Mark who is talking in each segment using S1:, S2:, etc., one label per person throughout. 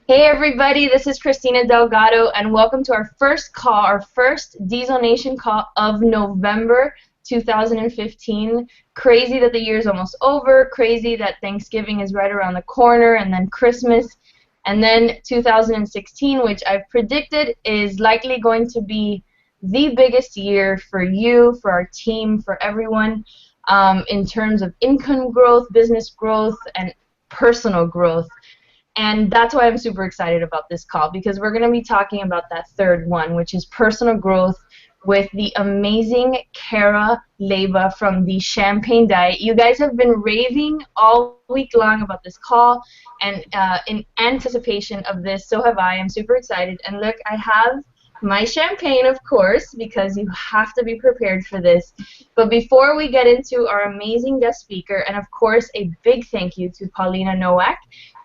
S1: Hey everybody, this is Christina Delgado and welcome to our first call, our first Diesel Nation call of November 2015. Crazy that the year is almost over, crazy that Thanksgiving is right around the corner, and then Christmas, and then 2016, which I've predicted is likely going to be the biggest year for you, for our team, for everyone, in terms of income growth, business growth, and personal growth. And that's why I'm super excited about this call, because we're going to be talking about that third one, which is personal growth with the amazing Cara Leyba from the Champagne Diet. You guys have been raving all week long about this call, and in anticipation of this, so have I. I'm super excited. And look, I have my champagne, of course, because you have to be prepared for this. But before we get into our amazing guest speaker, and of course a big thank you to Paulina Nowak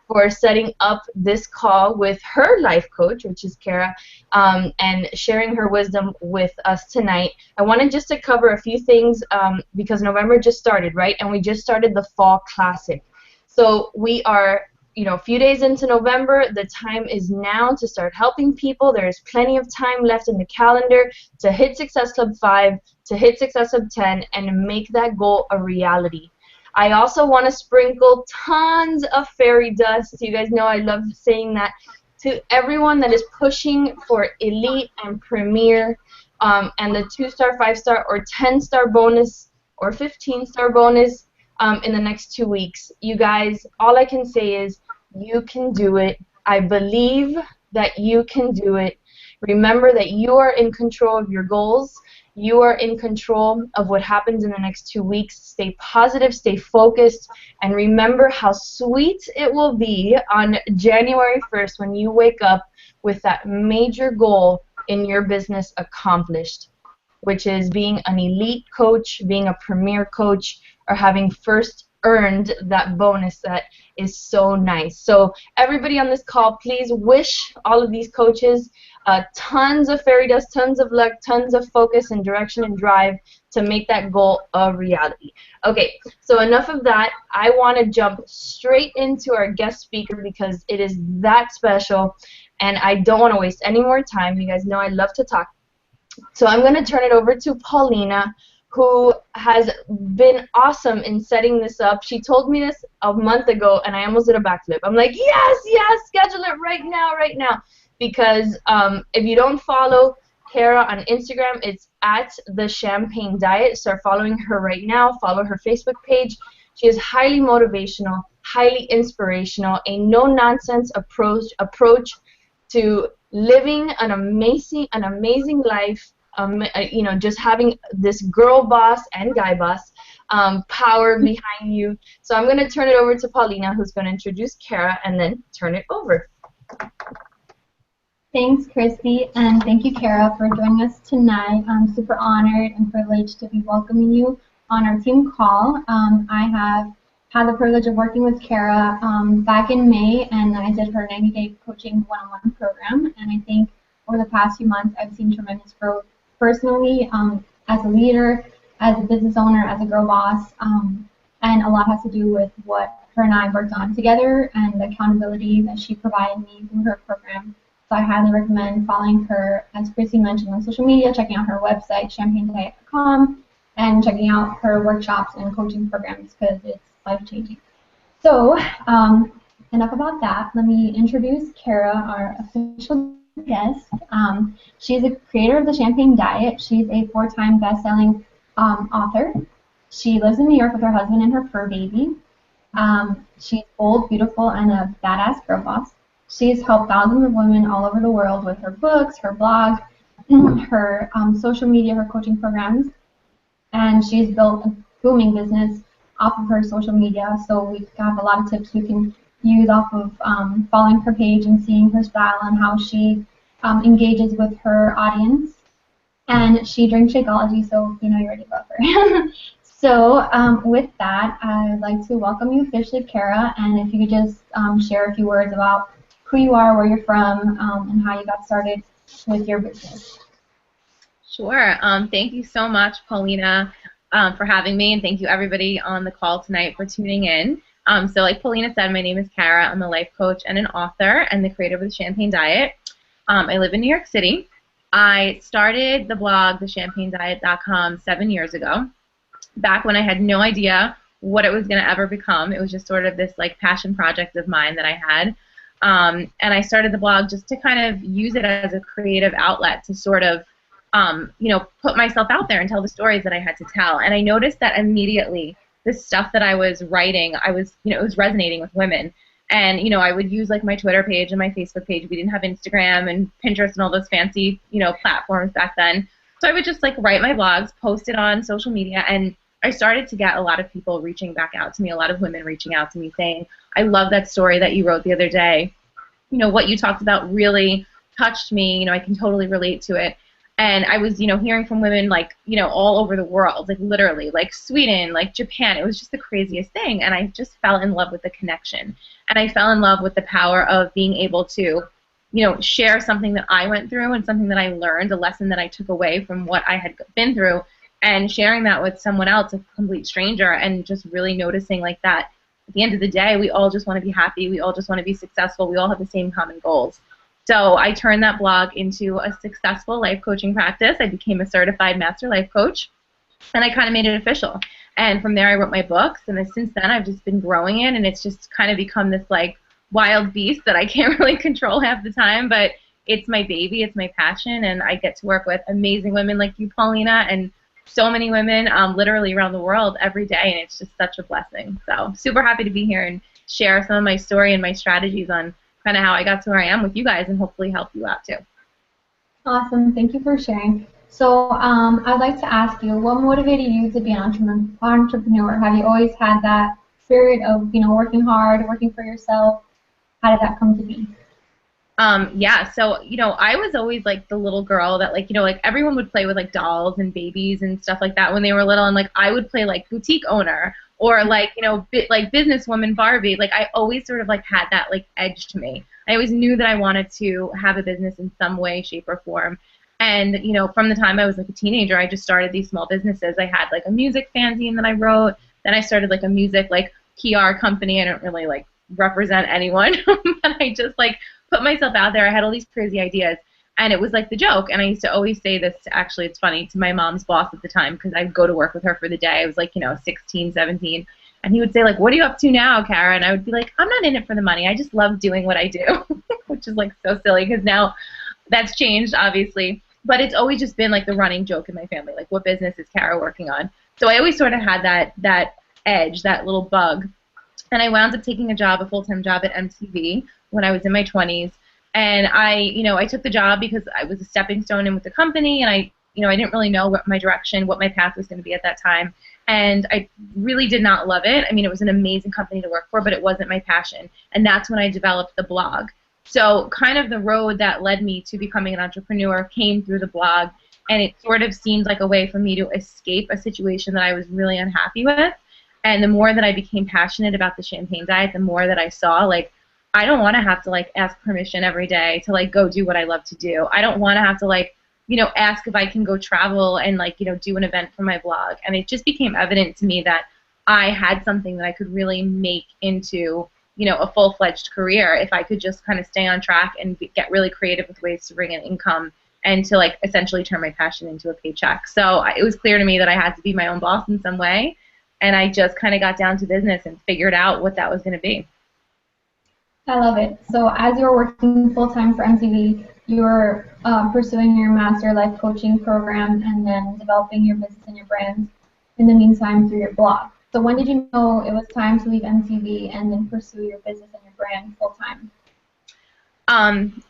S1: for setting up this call with her life coach, which is Cara, and sharing her wisdom with us tonight. I wanted just to cover a few things because November just started, right? And we just started the Fall Classic. So we are, a few days into November. The time is now to start helping people. There is plenty of time left in the calendar to hit Success Club 5, to hit Success Club 10, and make that goal a reality. I also want to sprinkle tons of fairy dust. You guys know I love saying that to everyone that is pushing for elite and premier and the 2-star, 5-star, or 10-star bonus or 15-star bonus in the next 2 weeks. You guys, all I can say is you can do it. I believe that you can do it. Remember that you are in control of your goals. You are in control of what happens in the next 2 weeks. Stay positive, stay focused, and remember how sweet it will be on January 1st when you wake up with that major goal in your business accomplished, which is being an elite coach, being a premier coach, or having first earned that bonus that is so nice. So everybody on this call, please wish all of these coaches tons of fairy dust, tons of luck, tons of focus and direction and drive to make that goal a reality. Okay, so enough of that. I want to jump straight into our guest speaker because it is that special, and I don't want to waste any more time. You guys know I love to talk. So I'm going to turn it over to Paulina, who has been awesome in setting this up. She told me this a month ago, and I almost did a backflip. I'm like, yes, schedule it right now. Because if you don't follow Cara on Instagram, it's at the Champagne Diet. Start following her right now. Follow her Facebook page. She is highly motivational, highly inspirational, a no-nonsense approach to living an amazing life. Just having this girl boss and guy boss power behind you. So I'm going to turn it over to Paulina, who's going to introduce Cara and then turn it over.
S2: Thanks, Christy, and thank you, Cara, for joining us tonight. I'm super honored and privileged to be welcoming you on our team call. I have had the privilege of working with Cara back in May, and I did her 90-day coaching one-on-one program, and I think over the past few months I've seen tremendous growth personally, as a leader, as a business owner, as a girl boss, and a lot has to do with what her and I worked on together and the accountability that she provided me through her program. So I highly recommend following her, as Chrissy mentioned, on social media, checking out her website, champagnediet.com, and checking out her workshops and coaching programs because it's life-changing. So enough about that. Let me introduce Cara, our official guest. She's a creator of the Champagne Diet. She's a 4-time best-selling author. She lives in New York with her husband and her fur baby. She's bold, beautiful, and a badass girl boss. She's helped thousands of women all over the world with her books, her blog, her social media, her coaching programs, and she's built a booming business off of her social media. So we have a lot of tips we can use off of following her page and seeing her style and how she engages with her audience. And she drinks Shakeology, so you already love her. So with that, I'd like to welcome you officially, Cara, and if you could just share a few words about who you are, where you're from, and how you got started with your business.
S3: Sure. Thank you so much, Paulina, for having me, and thank you everybody on the call tonight for tuning in. So like Paulina said, my name is Cara. I'm a life coach and an author and the creator of the Champagne Diet. I live in New York City. I started the blog, thechampagnediet.com, 7 years ago, back when I had no idea what it was going to ever become. It was just sort of this like passion project of mine that I had. And I started the blog just to kind of use it as a creative outlet to sort of, put myself out there and tell the stories that I had to tell. And I noticed that immediately the stuff that I was writing, it was resonating with women. And, I would use like my Twitter page and my Facebook page. We didn't have Instagram and Pinterest and all those fancy, platforms back then. So I would just like write my blogs, post it on social media, and I started to get a lot of people reaching back out to me, a lot of women reaching out to me saying, I love that story that you wrote the other day. What you talked about really touched me. I can totally relate to it. And I was, hearing from women like, all over the world, like literally, like Sweden, like Japan. It was just the craziest thing. And I just fell in love with the connection. And I fell in love with the power of being able to, share something that I went through and something that I learned, a lesson that I took away from what I had been through, and sharing that with someone else, a complete stranger, and just really noticing like that at the end of the day, we all just want to be happy. We all just want to be successful. We all have the same common goals. So I turned that blog into a successful life coaching practice. I became a certified master life coach, and I kind of made it official. And from there, I wrote my books, and since then, I've just been growing it, and it's just kind of become this like wild beast that I can't really control half the time, but it's my baby, it's my passion, and I get to work with amazing women like you, Paulina, and so many women literally around the world every day, and it's just such a blessing. So super happy to be here and share some of my story and my strategies on kind of how I got to where I am with you guys and hopefully help you out too.
S2: Awesome. Thank you for sharing. So I'd like to ask you, what motivated you to be an entrepreneur? Have you always had that spirit of, working hard, working for yourself? How did that come to be?
S3: Yeah, so, I was always like the little girl that like everyone would play with like dolls and babies and stuff like that when they were little, and like I would play like boutique owner or like, like businesswoman Barbie. Like I always sort of like had that like edge to me. I always knew that I wanted to have a business in some way, shape, or form. And, from the time I was like a teenager, I just started these small businesses. I had like a music fanzine that I wrote. Then I started like a music like PR company. I don't really like represent anyone, but I just like put myself out there. I had all these crazy ideas, and it was like the joke. And I used to always say this, actually, it's funny, to my mom's boss at the time, because I'd go to work with her for the day. I was like, 16, 17. And he would say, like, what are you up to now, Cara? And I would be like, I'm not in it for the money. I just love doing what I do, which is like so silly because now that's changed, obviously. But it's always just been like the running joke in my family, like, what business is Cara working on? So I always sort of had that edge, that little bug. And I wound up taking a full-time job at MTV when I was in my 20s. And I took the job because I was a stepping stone in with the company, and I didn't really know what my direction, what my path was going to be at that time. And I really did not love it. I mean, it was an amazing company to work for, but it wasn't my passion. And that's when I developed the blog. So kind of the road that led me to becoming an entrepreneur came through the blog, and it sort of seemed like a way for me to escape a situation that I was really unhappy with. And the more that I became passionate about the Champagne Diet, the more that I saw, like, I don't want to have to, like, ask permission every day to, like, go do what I love to do. I don't want to have to, like, ask if I can go travel and, like, do an event for my blog. And it just became evident to me that I had something that I could really make into, a full-fledged career if I could just kind of stay on track and get really creative with ways to bring in income and to, like, essentially turn my passion into a paycheck. So it was clear to me that I had to be my own boss in some way. And I just kind of got down to business and figured out what that was going to be.
S2: I love it. So as you were working full-time for MTV, you were pursuing your master life coaching program and then developing your business and your brand in the meantime through your blog. So when did you know it was time to leave MTV and then pursue your business and your brand full-time?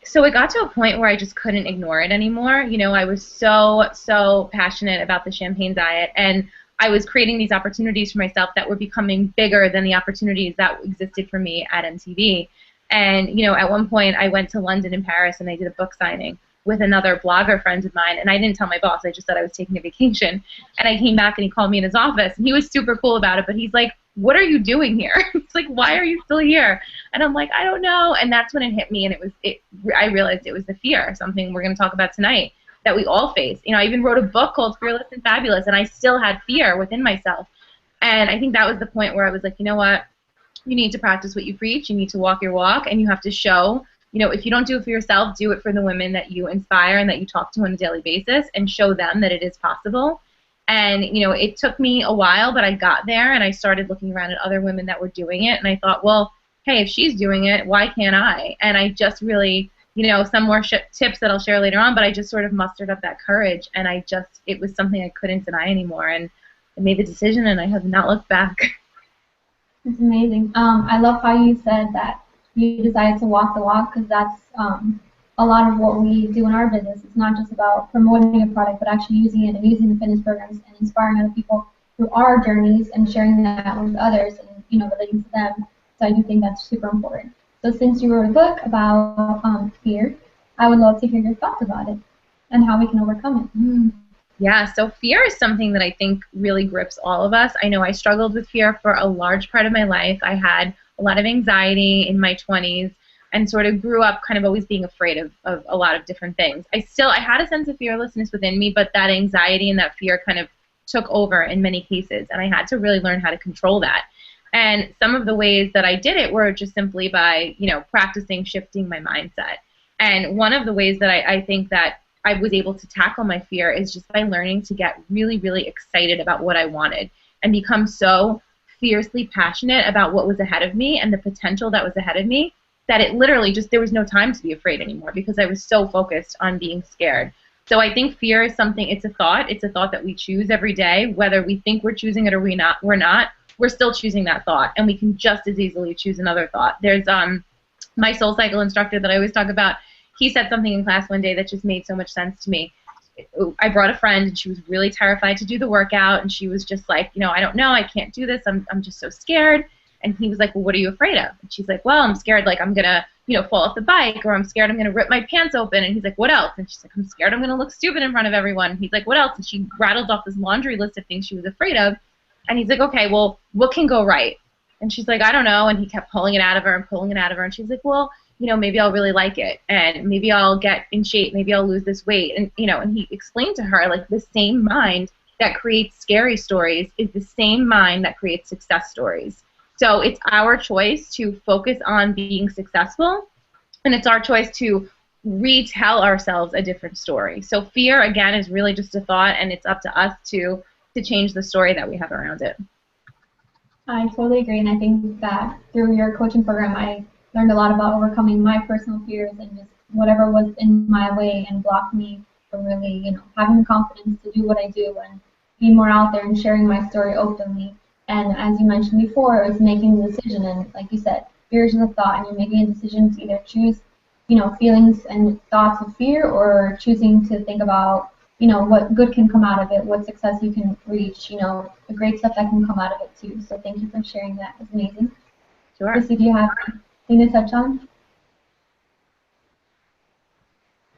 S3: So it got to a point where I just couldn't ignore it anymore. I was so passionate about the Champagne Diet, and I was creating these opportunities for myself that were becoming bigger than the opportunities that existed for me at MTV. And, at one point I went to London and Paris and I did a book signing with another blogger friend of mine, and I didn't tell my boss. I just said I was taking a vacation. And I came back and he called me in his office, and he was super cool about it, but he's like, what are you doing here? It's like, why are you still here? And I'm like, I don't know. And that's when it hit me, and I realized it was the fear, something we're going to talk about tonight, that we all face. I even wrote a book called Fearless and Fabulous, and I still had fear within myself. And I think that was the point where I was like, you know what? you need to practice what you preach, you need to walk your walk, and you have to show, if you don't do it for yourself, do it for the women that you inspire and that you talk to on a daily basis, and show them that it is possible. And, it took me a while, but I got there, and I started looking around at other women that were doing it, and I thought, well, hey, if she's doing it, why can't I? And I just really, some more tips that I'll share later on, but I just sort of mustered up that courage, and it was something I couldn't deny anymore, and I made the decision, and I have not looked back.
S2: It's amazing. I love how you said that you decided to walk the walk, because that's a lot of what we do in our business. It's not just about promoting a product, but actually using it and using the fitness programs and inspiring other people through our journeys and sharing that with others and relating to them. So I do think that's super important. So since you wrote a book about fear, I would love to hear your thoughts about it and how we can overcome it.
S3: Yeah, so fear is something that I think really grips all of us. I know I struggled with fear for a large part of my life. I had a lot of anxiety in my 20s and sort of grew up kind of always being afraid of a lot of different things. I had a sense of fearlessness within me, but that anxiety and that fear kind of took over in many cases, and I had to really learn how to control that. And some of the ways that I did it were just simply by, practicing shifting my mindset. And one of the ways that I think that I was able to tackle my fear is just by learning to get really, really excited about what I wanted and become so fiercely passionate about what was ahead of me and the potential that was ahead of me that it literally there was no time to be afraid anymore because I was so focused on being scared. So I think fear is something, it's a thought that we choose every day, whether we think we're choosing it or we're not, we're still choosing that thought, and we can just as easily choose another thought. There's my soul cycle instructor that I always talk about. He said something in class one day that just made so much sense to me. I brought a friend, and she was really terrified to do the workout, and she was just like, I don't know, I can't do this, I'm just so scared. And he was like, well, what are you afraid of? And she's like, well, I'm scared, like, I'm going to, fall off the bike, or I'm scared I'm going to rip my pants open. And he's like, what else? And she's like, I'm scared I'm going to look stupid in front of everyone. And he's like, what else? And she rattled off this laundry list of things she was afraid of. And he's like, okay, well, what can go right? And she's like, I don't know. And he kept pulling it out of her and pulling it out of her. And she's like, well, maybe I'll really like it, and maybe I'll get in shape, maybe I'll lose this weight. And, and he explained to her, like, the same mind that creates scary stories is the same mind that creates success stories. So it's our choice to focus on being successful, and it's our choice to retell ourselves a different story. So fear, again, is really just a thought, and it's up to us to change the story that we have around it.
S2: I totally agree, and I think that through your coaching program, I learned a lot about overcoming my personal fears and just whatever was in my way and blocked me from really, having the confidence to do what I do and be more out there and sharing my story openly. And as you mentioned before, it was making the decision, and like you said, fear is a thought, and you're making a decision to either choose, feelings and thoughts of fear, or choosing to think about, what good can come out of it, what success you can reach, the great stuff that can come out of it too. So thank you for sharing that. It's amazing.
S3: Sure.
S2: Christy, do you have anything to touch on?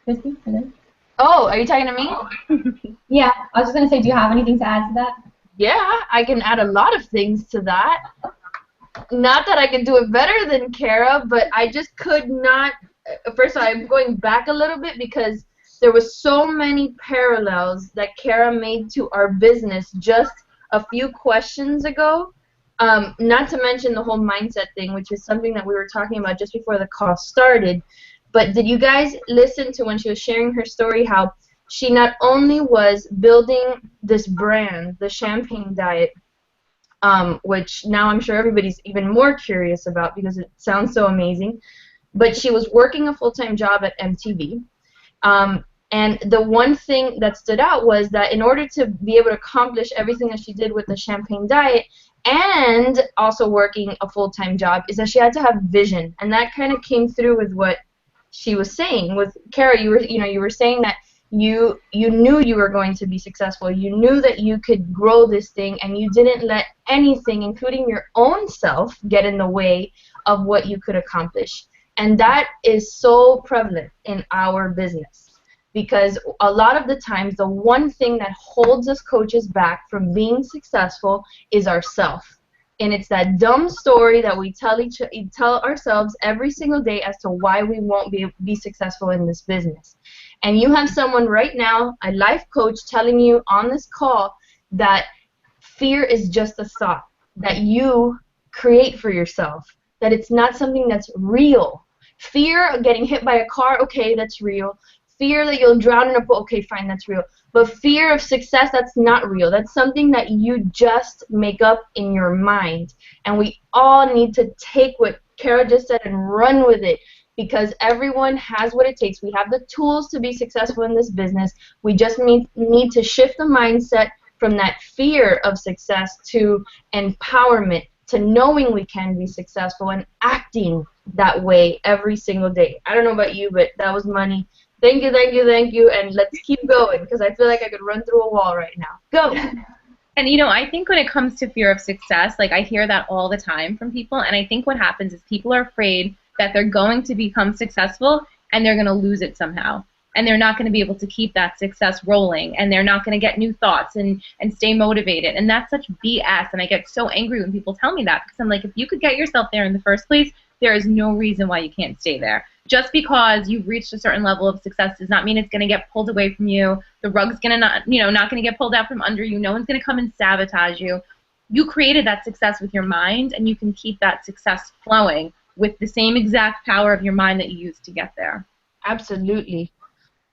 S2: Christy, hello?
S1: Oh, are you talking to me?
S2: Yeah, I was just going to say, do you have anything to add to that?
S1: Yeah, I can add a lot of things to that. Not that I can do it better than Cara, but I just could not. First of all, I'm going back a little bit because there was so many parallels that Cara made to our business just a few questions ago. Not to mention the whole mindset thing, which is something that we were talking about just before the call started. But did you guys listen to when she was sharing her story how she not only was building this brand, the Champagne Diet, which now I'm sure everybody's even more curious about because it sounds so amazing, but she was working a full-time job at MTV. And the one thing that stood out was that in order to be able to accomplish everything that she did with the Champagne Diet and also working a full-time job is that she had to have vision. And that kind of came through with what she was saying. With Cara, you were saying that you knew you were going to be successful. You knew that you could grow this thing, and you didn't let anything, including your own self, get in the way of what you could accomplish. And that is so prevalent in our business because a lot of the times the one thing that holds us coaches back from being successful is ourself. And it's that dumb story that we tell ourselves every single day as to why we won't be successful in this business. And you have someone right now, a life coach, telling you on this call that fear is just a thought, that you create for yourself, that it's not something that's real. Fear of getting hit by a car, okay, that's real. Fear that you'll drown in a pool, okay, fine, that's real. But fear of success, that's not real. That's something that you just make up in your mind. And we all need to take what Cara just said and run with it, because everyone has what it takes. We have the tools to be successful in this business. We just need to shift the mindset from that fear of success to empowerment, to knowing we can be successful and acting that way every single day. I don't know about you, but that was money. Thank you, thank you, thank you, and let's keep going, because I feel like I could run through a wall right now. Go!
S3: And, you know, I think when it comes to fear of success, like I hear that all the time from people, and I think what happens is people are afraid that they're going to become successful and they're going to lose it somehow. And they're not going to be able to keep that success rolling, and they're not going to get new thoughts and stay motivated. And that's such BS, and I get so angry when people tell me that, because I'm like, if you could get yourself there in the first place, there is no reason why you can't stay there. Just because you've reached a certain level of success does not mean it's going to get pulled away from you. The rug's going to not going to get pulled out from under you. No one's going to come and sabotage you. You created that success with your mind, and you can keep that success flowing with the same exact power of your mind that you used to get there.
S1: Absolutely.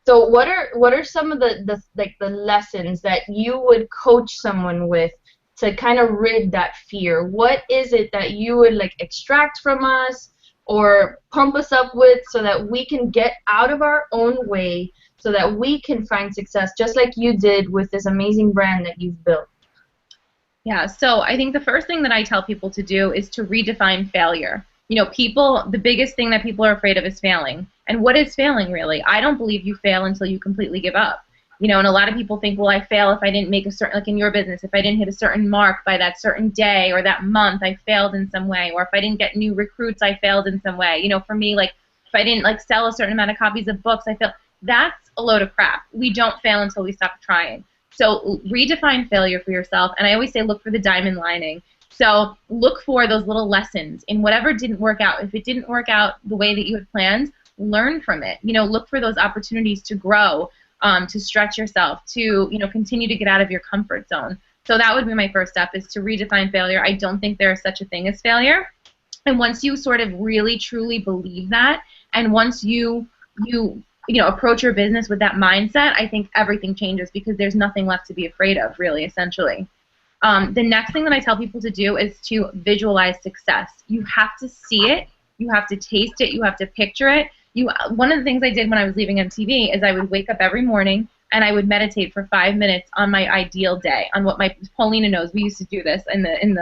S1: So what are some of the lessons that you would coach someone with to kind of rid that fear? What is it that you would like extract from us or pump us up with, so that we can get out of our own way, so that we can find success just like you did with this amazing brand that you've built?
S3: Yeah, so I think the first thing that I tell people to do is to redefine failure. You know, the biggest thing that people are afraid of is failing. And what is failing, really? I don't believe you fail until you completely give up. You know, and a lot of people think, well, I fail if I didn't make a certain, like in your business, if I didn't hit a certain mark by that certain day or that month, I failed in some way. Or if I didn't get new recruits, I failed in some way. You know, for me, like, if I didn't, like, sell a certain amount of copies of books, I failed. That's a load of crap. We don't fail until we stop trying. So redefine failure for yourself. And I always say look for the diamond lining. So look for those little lessons in whatever didn't work out. If it didn't work out the way that you had planned, learn from it. You know, look for those opportunities to grow, to stretch yourself, to, you know, continue to get out of your comfort zone. So that would be my first step, is to redefine failure. I don't think there is such a thing as failure. And once you sort of really, truly believe that, and once you approach your business with that mindset, I think everything changes, because there's nothing left to be afraid of, really, essentially. The next thing that I tell people to do is to visualize success. You have to see it. You have to taste it. You have to picture it. One of the things I did when I was leaving MTV is I would wake up every morning and I would meditate for 5 minutes on my ideal day, on what Paulina knows. We used to do this in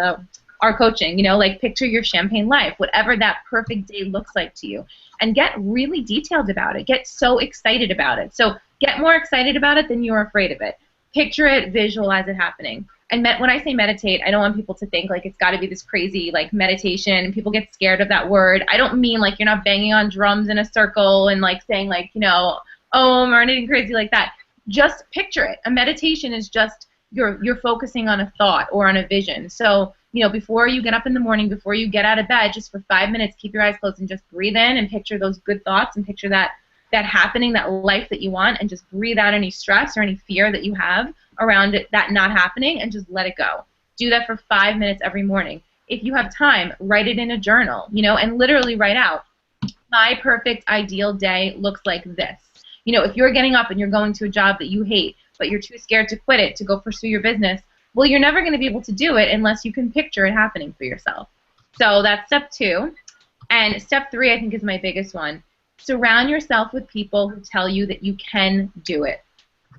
S3: our coaching, you know, like picture your champagne life, whatever that perfect day looks like to you, and get really detailed about it. Get so excited about it. So get more excited about it than you're afraid of it. Picture it, visualize it happening. And when I say meditate, I don't want people to think like it's got to be this crazy like meditation, and people get scared of that word. I don't mean like you're not banging on drums in a circle and like saying like, you know, om or anything crazy like that. Just picture it. A meditation is just you're focusing on a thought or on a vision. So, you know, before you get up in the morning, before you get out of bed, just for 5 minutes, keep your eyes closed and just breathe in and picture those good thoughts, and picture that happening, that life that you want, and just breathe out any stress or any fear that you have around it, that not happening, and just let it go. Do that for 5 minutes every morning. If you have time, write it in a journal, you know, and literally write out, my perfect ideal day looks like this. You know, if you're getting up and you're going to a job that you hate, but you're too scared to quit it to go pursue your business, well, you're never going to be able to do it unless you can picture it happening for yourself. So that's step 2. And step 3, I think, is my biggest one. Surround yourself with people who tell you that you can do it.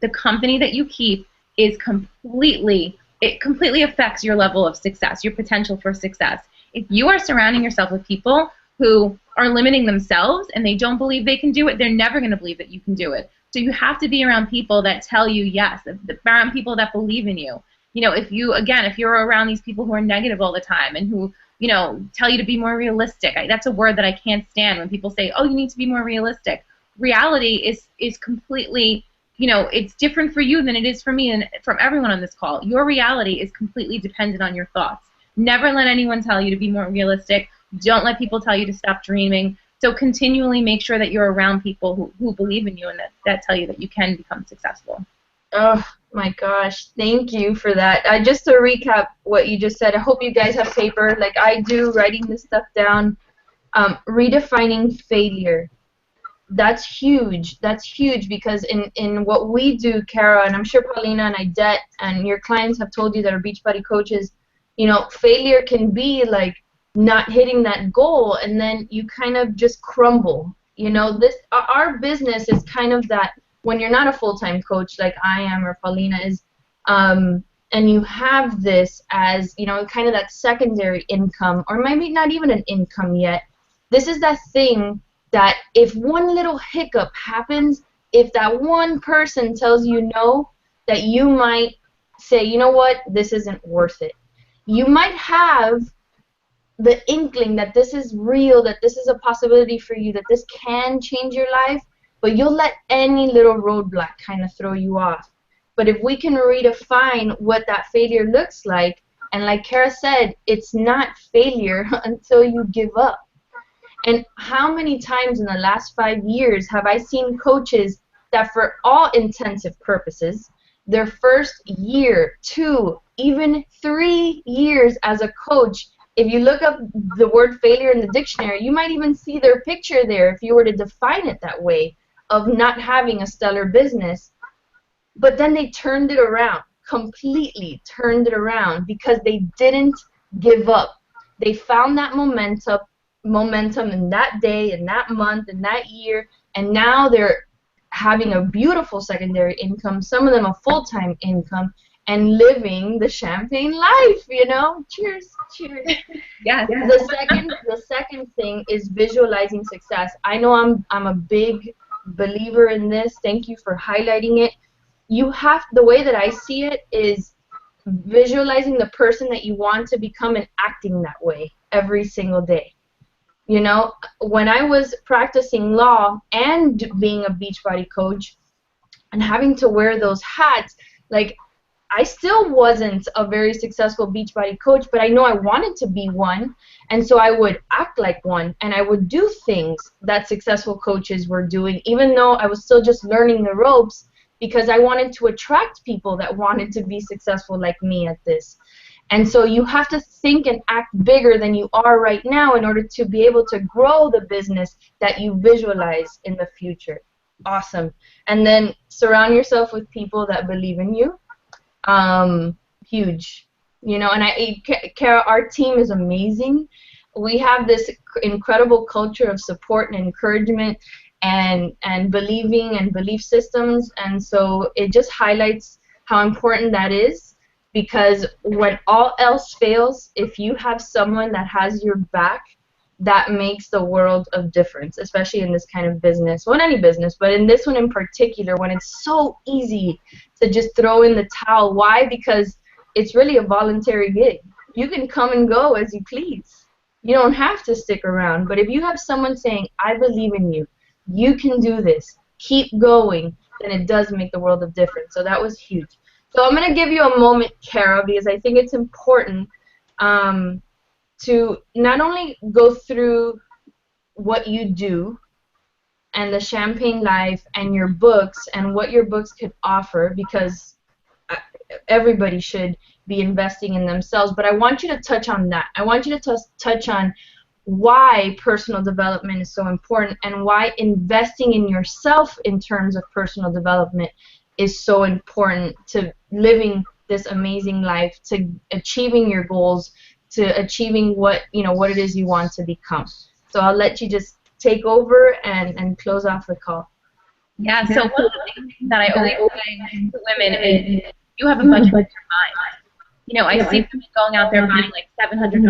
S3: The company that you keep is completely affects your level of success, your potential for success. If you are surrounding yourself with people who are limiting themselves and they don't believe they can do it, they're never going to believe that you can do it. So you have to be around people that tell you yes, around people that believe in you. You know, if you're around these people who are negative all the time and who, you know, tell you to be more realistic. That's a word that I can't stand when people say, oh, you need to be more realistic. Reality is completely, you know, it's different for you than it is for me and from everyone on this call. Your reality is completely dependent on your thoughts. Never let anyone tell you to be more realistic. Don't let people tell you to stop dreaming. So continually make sure that you're around people who believe in you and that tell you that you can become successful.
S1: Oh my gosh, thank you for that. Just to recap what you just said, I hope you guys have paper like I do, writing this stuff down. Redefining failure. That's huge. That's huge because in what we do, Cara, and I'm sure Paulina and Idette and your clients have told you that are Beachbody coaches, failure can be like not hitting that goal, and then you kind of just crumble. This our business is kind of that when you're not a full-time coach like I am or Paulina is, and you have this as kind of that secondary income, or maybe not even an income yet. This is that thing that if one little hiccup happens, if that one person tells you no, that you might say, you know what, this isn't worth it. You might have the inkling that this is real, that this is a possibility for you, that this can change your life, but you'll let any little roadblock kind of throw you off. But if we can redefine what that failure looks like, and like Cara said, it's not failure until you give up. And how many times in the last 5 years have I seen coaches that for all intensive purposes, their first year, 2, even 3 years as a coach, if you look up the word failure in the dictionary, you might even see their picture there if you were to define it that way, of not having a stellar business. But then they turned it around, completely turned it around, because they didn't give up. They found that momentum in that day, in that month, in that year, and now they're having a beautiful secondary income, some of them a full-time income, and living the champagne life, Cheers, cheers.
S3: Yes.
S1: The second thing is visualizing success. I know I'm a big believer in this. Thank you for highlighting it. The way that I see it is visualizing the person that you want to become and acting that way every single day. When I was practicing law and being a Beachbody coach and having to wear those hats, like, I still wasn't a very successful Beachbody coach, but I know I wanted to be one, and so I would act like one, and I would do things that successful coaches were doing, even though I was still just learning the ropes, because I wanted to attract people that wanted to be successful like me at this. And so you have to think and act bigger than you are right now in order to be able to grow the business that you visualize in the future. Awesome. And then surround yourself with people that believe in you. Huge. And Cara, our team is amazing. We have this incredible culture of support and encouragement and believing and belief systems. And so it just highlights how important that is. Because when all else fails, if you have someone that has your back, that makes the world of difference, especially in this kind of business. Well, in any business, but in this one in particular, when it's so easy to just throw in the towel. Why? Because it's really a voluntary gig. You can come and go as you please. You don't have to stick around. But if you have someone saying, I believe in you, you can do this, keep going, then it does make the world of difference. So that was huge. So I'm going to give you a moment, Cara, because I think it's important to not only go through what you do and the champagne life and your books and what your books could offer, because everybody should be investing in themselves, but I want you to touch on that. I want you to touch on why personal development is so important and why investing in yourself in terms of personal development is so important to living this amazing life, to achieving your goals, to achieving what it is you want to become. So I'll let you just take over and close off the call.
S3: Yeah, so one of the things that I always say to women is you have a budget in your mind. I see women going out there buying like $700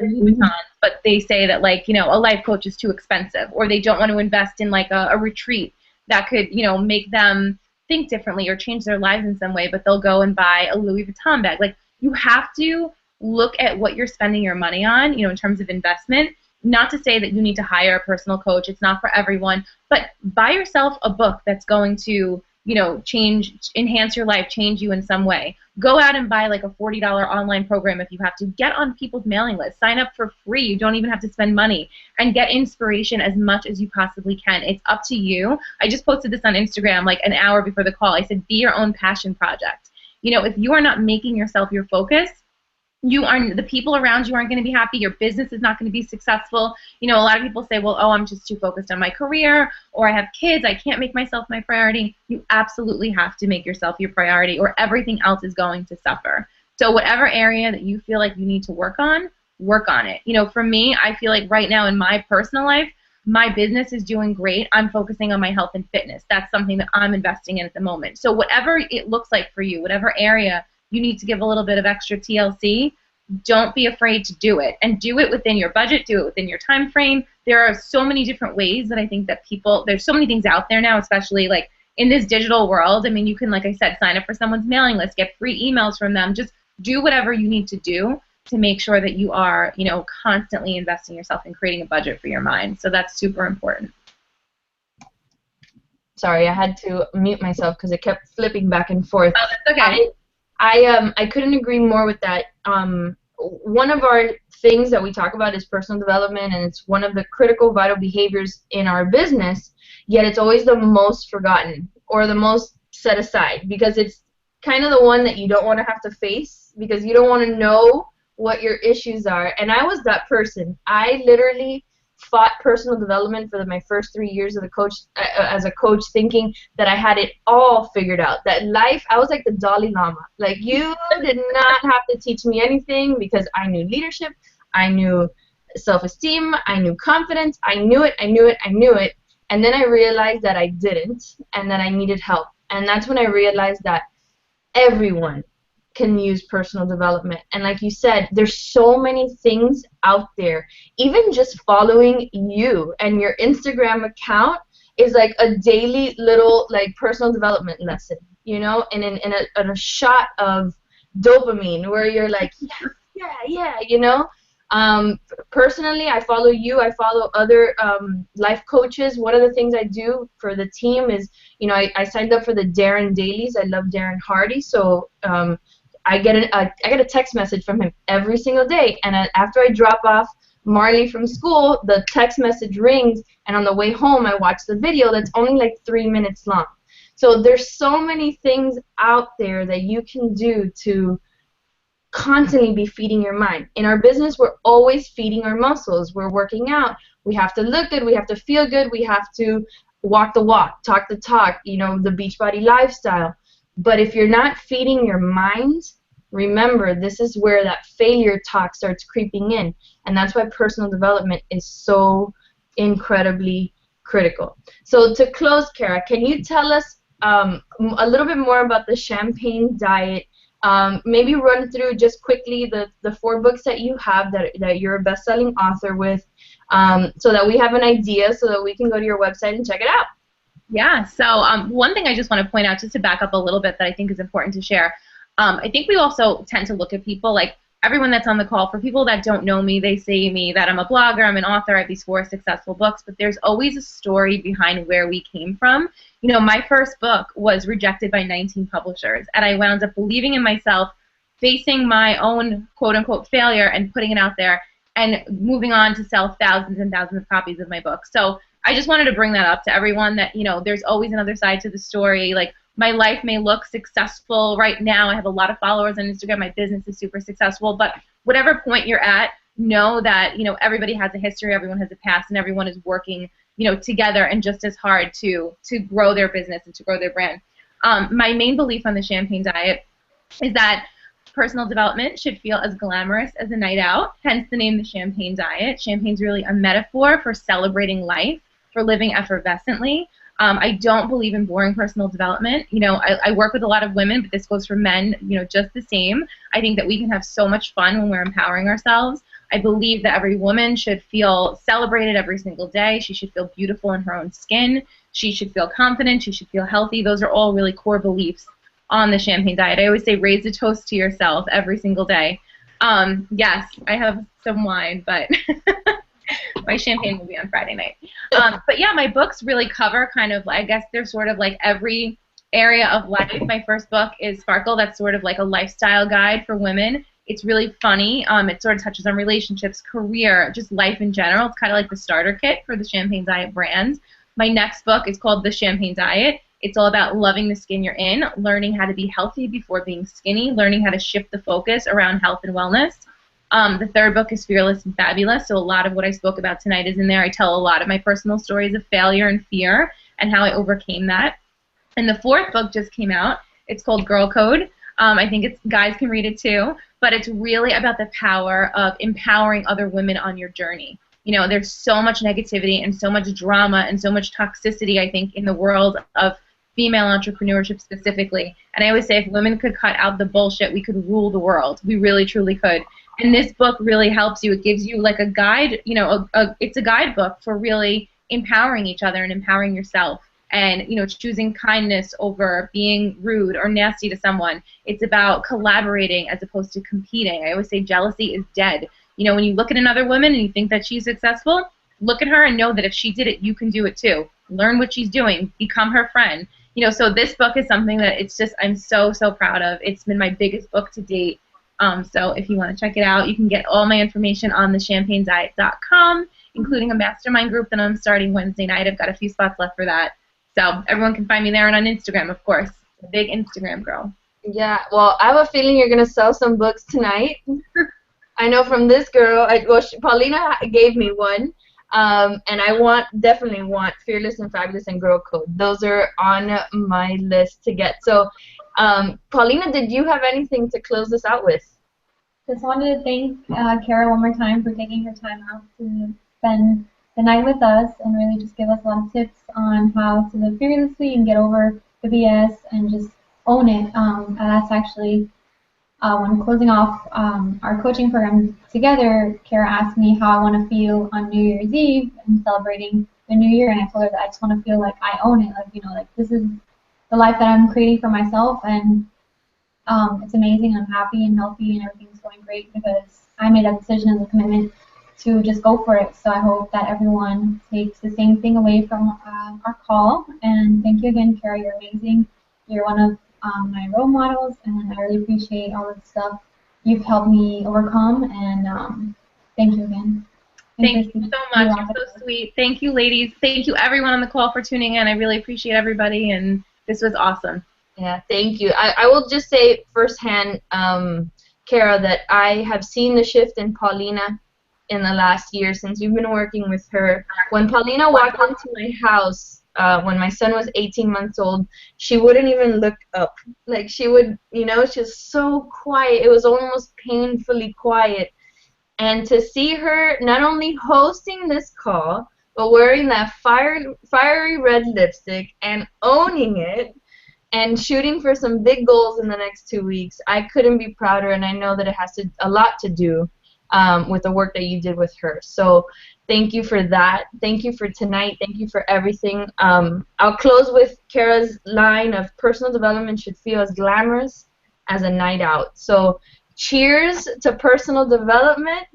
S3: Louis Vuittons, but they say that a life coach is too expensive, or they don't want to invest in like a retreat that could make them think differently or change their lives in some way, but they'll go and buy a Louis Vuitton bag. Like, you have to look at what you're spending your money on, in terms of investment. Not to say that you need to hire a personal coach. It's not for everyone. But buy yourself a book that's going to enhance your life, change you in some way. Go out and buy like a $40 online program if you have to. Get on people's mailing list. Sign up for free. You don't even have to spend money. And get inspiration as much as you possibly can. It's up to you. I just posted this on Instagram like an hour before the call. I said, be your own passion project. If you are not making yourself your focus, the people around you aren't going to be happy. Your business is not going to be successful. A lot of people say, well, oh, I'm just too focused on my career, or I have kids. I can't make myself my priority. You absolutely have to make yourself your priority, or everything else is going to suffer. So whatever area that you feel like you need to work on it. For me, I feel like right now in my personal life, my business is doing great. I'm focusing on my health and fitness. That's something that I'm investing in at the moment. So whatever it looks like for you, whatever area you need to give a little bit of extra TLC, don't be afraid to do it. And do it within your budget, do it within your time frame. There are so many different ways that I think that there's so many things out there now, especially like in this digital world. I mean, you can, like I said, sign up for someone's mailing list, get free emails from them. Just do whatever you need to do to make sure that you are, constantly investing yourself in creating a budget for your mind. So that's super important.
S1: Sorry, I had to mute myself because it kept flipping back and forth.
S3: Oh, that's okay.
S1: I couldn't agree more with that. One of our things that we talk about is personal development, and it's one of the critical vital behaviors in our business, yet it's always the most forgotten or the most set aside because it's kind of the one that you don't want to have to face because you don't want to know what your issues are. And I was that person. I literally fought personal development for my first 3 years as a coach, thinking that I had it all figured out. That life, I was like the Dalai Lama. Like, you did not have to teach me anything because I knew leadership, I knew self-esteem, I knew confidence, I knew it. And then I realized that I didn't and that I needed help. And that's when I realized that everyone can use personal development. And like you said, there's so many things out there. Even just following you and your Instagram account is like a daily little like personal development lesson, and in a shot of dopamine where you're like, yeah. Personally, I follow you. I follow other life coaches. One of the things I do for the team is, I signed up for the Darren Dailies. I love Darren Hardy, so I get a text message from him every single day, and after I drop off Marley from school, the text message rings, and on the way home I watch the video that's only like 3 minutes long. So there's so many things out there that you can do to constantly be feeding your mind. In our business, we're always feeding our muscles. We're working out. We have to look good. We have to feel good. We have to walk the walk, talk the talk, the Beachbody lifestyle. But if you're not feeding your mind, remember, this is where that failure talk starts creeping in. And that's why personal development is so incredibly critical. So to close, Cara, can you tell us a little bit more about the Champagne Diet? Maybe run through just quickly the 4 books that you have that you're a best-selling author with, so that we have an idea so that we can go to your website and check it out.
S3: Yeah, so one thing I just want to point out, just to back up a little bit, that I think is important to share. I think we also tend to look at people, like everyone that's on the call, for people that don't know me, they say to me that I'm a blogger, I'm an author, I have these 4 successful books, but there's always a story behind where we came from. My first book was rejected by 19 publishers, and I wound up believing in myself, facing my own quote-unquote failure and putting it out there, and moving on to sell thousands and thousands of copies of my book. So I just wanted to bring that up to everyone, that there's always another side to the story. Like, my life may look successful right now. I have a lot of followers on Instagram. My business is super successful. But whatever point you're at, know that everybody has a history, everyone has a past, and everyone is working together and just as hard to grow their business and to grow their brand. My main belief on the Champagne Diet is that personal development should feel as glamorous as a night out, hence the name, the Champagne Diet. Champagne's really a metaphor for celebrating life, for living effervescently. I don't believe in boring personal development. I work with a lot of women, but this goes for men, just the same. I think that we can have so much fun when we're empowering ourselves. I believe that every woman should feel celebrated every single day. She should feel beautiful in her own skin. She should feel confident. She should feel healthy. Those are all really core beliefs on the Champagne Diet. I always say raise a toast to yourself every single day. Yes, I have some wine, but my champagne will be on Friday night. But yeah, my books really cover kind of, I guess they're sort of like every area of life. My first book is Sparkle. That's sort of like a lifestyle guide for women. It's really funny. It sort of touches on relationships, career, just life in general. It's kind of like the starter kit for the Champagne Diet brand. My next book is called The Champagne Diet. It's all about loving the skin you're in, learning how to be healthy before being skinny, learning how to shift the focus around health and wellness. The third book is Fearless and Fabulous, so a lot of what I spoke about tonight is in there. I tell a lot of my personal stories of failure and fear and how I overcame that. And the fourth book just came out. It's called Girl Code. I think guys can read it too, but it's really about the power of empowering other women on your journey. You know, there's so much negativity and so much drama and so much toxicity, I think, in the world of female entrepreneurship specifically. And I always say if women could cut out the bullshit, we could rule the world. We really, truly could. And this book really helps you. It gives you like a guide, you know, it's a guidebook for really empowering each other and empowering yourself. And, you know, choosing kindness over being rude or nasty to someone. It's about collaborating as opposed to competing. I always say jealousy is dead. You know, when you look at another woman and you think that she's successful, look at her and know that if she did it, you can do it too. Learn what she's doing. Become her friend. You know, so this book is something that it's just I'm so, so proud of. It's been my biggest book to date. So if you want to check it out, you can get all my information on thechampagnediet.com, including a mastermind group that I'm starting Wednesday night. I've got a few spots left for that. So everyone can find me there and on Instagram, of course. A big Instagram girl.
S1: Yeah, well, I have a feeling you're going to sell some books tonight. I know from this girl, Paulina gave me one, and I definitely want Fearless and Fabulous and Girl Code. Those are on my list to get. So, Paulina, did you have anything to close this out with?
S2: Just wanted to thank Cara one more time for taking her time out to spend the night with us and really just give us a lot of tips on how to live fearlessly and get over the BS and just own it. And that's actually when closing off our coaching program together, Cara asked me how I want to feel on New Year's Eve and celebrating the new year, and I told her that I just want to feel like I own it, like, you know, like this is the life that I'm creating for myself, and it's amazing. I'm happy and healthy and everything's going great because I made that decision and the commitment to just go for it. So I hope that everyone takes the same thing away from our call. And thank you again, Cara. You're amazing. You're one of my role models, and I really appreciate all of the stuff you've helped me overcome. And thank you again.
S3: Thank you so much. You're so sweet. Thank you, ladies. Thank you, everyone on the call, for tuning in. I really appreciate everybody, and this was awesome.
S1: Yeah, thank you. I will just say firsthand, Cara, that I have seen the shift in Paulina in the last year since you've been working with her. When Paulina walked into my house, when my son was 18 months old, she wouldn't even look up. Like, she would, you know, she's so quiet. It was almost painfully quiet. And to see her not only hosting this call, but wearing that fiery red lipstick and owning it and shooting for some big goals in the next 2 weeks, I couldn't be prouder, and I know that it has a lot to do with the work that you did with her. So thank you for that. Thank you for tonight. Thank you for everything. I'll close with Cara's line of personal development should feel as glamorous as a night out. So cheers to personal development.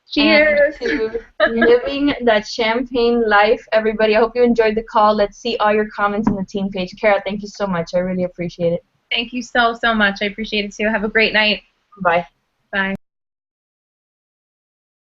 S1: Cheers to living that champagne life, everybody. I hope you enjoyed the call. Let's see all your comments in the team page. Cara, thank you so much. I really appreciate it.
S3: Thank you so, so much. I appreciate it too. Have a great night.
S1: Bye.
S3: Bye.